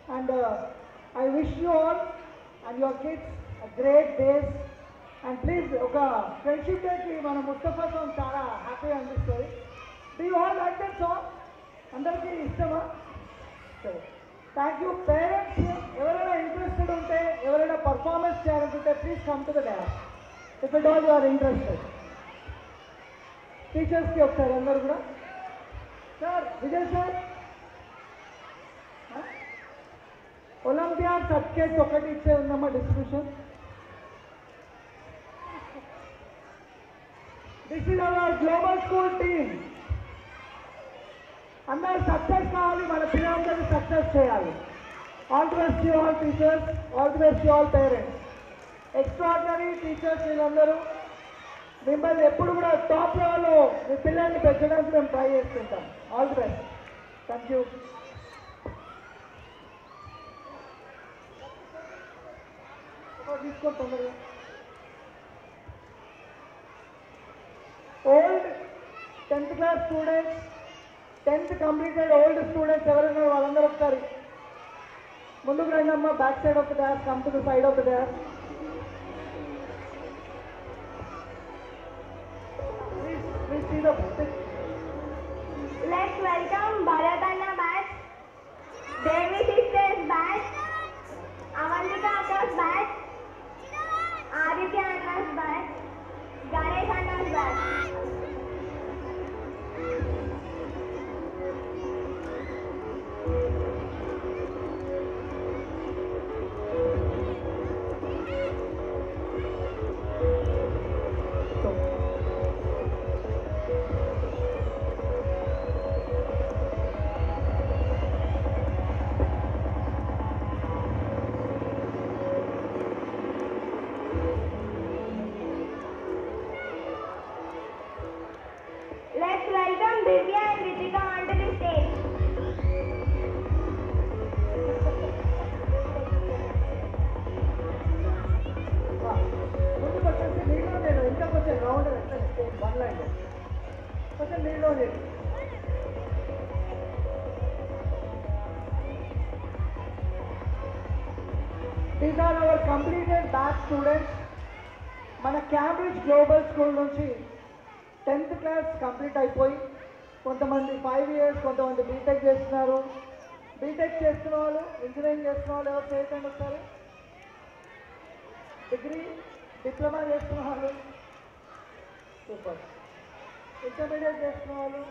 And I wish you all and your kids a great days. And please, ఒక friendship డేకి మన Mustafa song చాలా హ్యాపీగా అనిపిస్తుంది. Do you all like that song? అందరికీ ఇష్టమా? సరే, థ్యాంక్ యూ. పేరెంట్స్ ఎవరైనా ఇంట్రెస్టెడ్ ఉంటే, ఎవరైనా పర్ఫార్మెన్స్ చేయాలనుకుంటే please come to the dance if it all you are interested. టీచర్స్కి ఒకసారి అందరు కూడా. Sir Vijay sir, olympiad certificates ఒకటి ఇచ్చే ఉందమ్మా distribution. This is our global school team. అందరూ సక్సెస్ కావాలి, మన పిల్లలందరినీ సక్సెస్ చేయాలి. All the best to all teachers, all the best to all parents. Extraordinary teachers వీళ్ళందరూ. మిమ్మల్ని ఎప్పుడు కూడా టాప్ లెవెల్లో మీ పిల్లల్ని పెంచడానికి మేము ట్రై చేస్తుంటాం. All the best. Thank you. తీసుకోండి తొందరగా. Old 10th class students, 10th completed old students ఎవరైనా వాళ్ళందరూ ఒకసారి ముందుకు రండమ్మా. Back side of the dash, come to the side of the dash. Please see the pic. Let's welcome Bharatana batch, Devi sisters batch, Avantika Akka's batch, Aditya Anna's batch, Ganesh Anna's batch. Let's welcome Divya and Ritika onto the stage. ముందుకు వచ్చేసి నీళ్ళు నేను ఇంకా కొంచెం round one line కొంచెం నీళ్ళు లేదు. These are our completed batch students. మన క్యాంబ్రిడ్జ్ గ్లోబల్ స్కూల్ నుంచి 10th క్లాస్ కంప్లీట్ అయిపోయి కొంతమంది 5 years, కొంతమంది బీటెక్ చేస్తున్నారు. బీటెక్ చేస్తున్న వాళ్ళు, ఇంజనీరింగ్ చేస్తున్న వాళ్ళు ఎవరు చేయకండి ఒకసారి. డిగ్రీ, డిప్లొమా చేస్తున్న వాళ్ళు, సూపర్. ఇంటర్మీడియట్ చేస్తున్న వాళ్ళు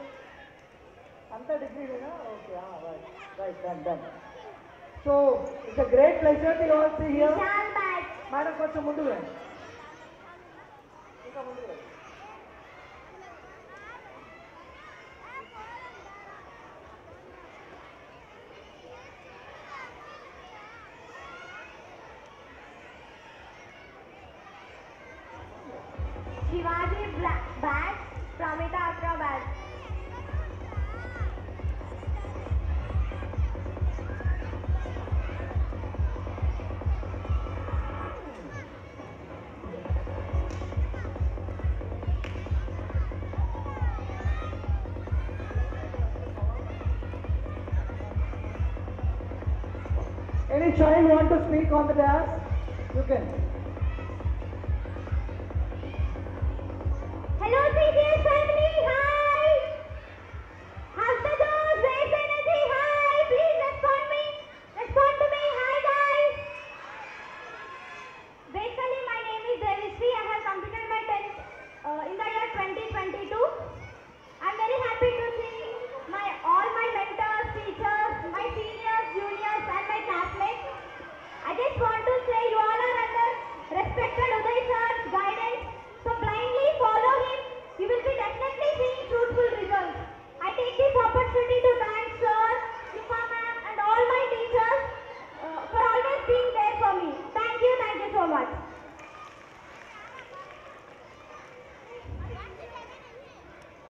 అంతా డిగ్రీనేనా? Okay, right right, done done. So it's a great pleasure to all see here. Madam కొంచెం ముందుకు రండి, ఇంకా ముందుకు రండి. Shivaji batch, Pramita Atra batch. Any child want to speak on the dais? You can. Hello, CDS family.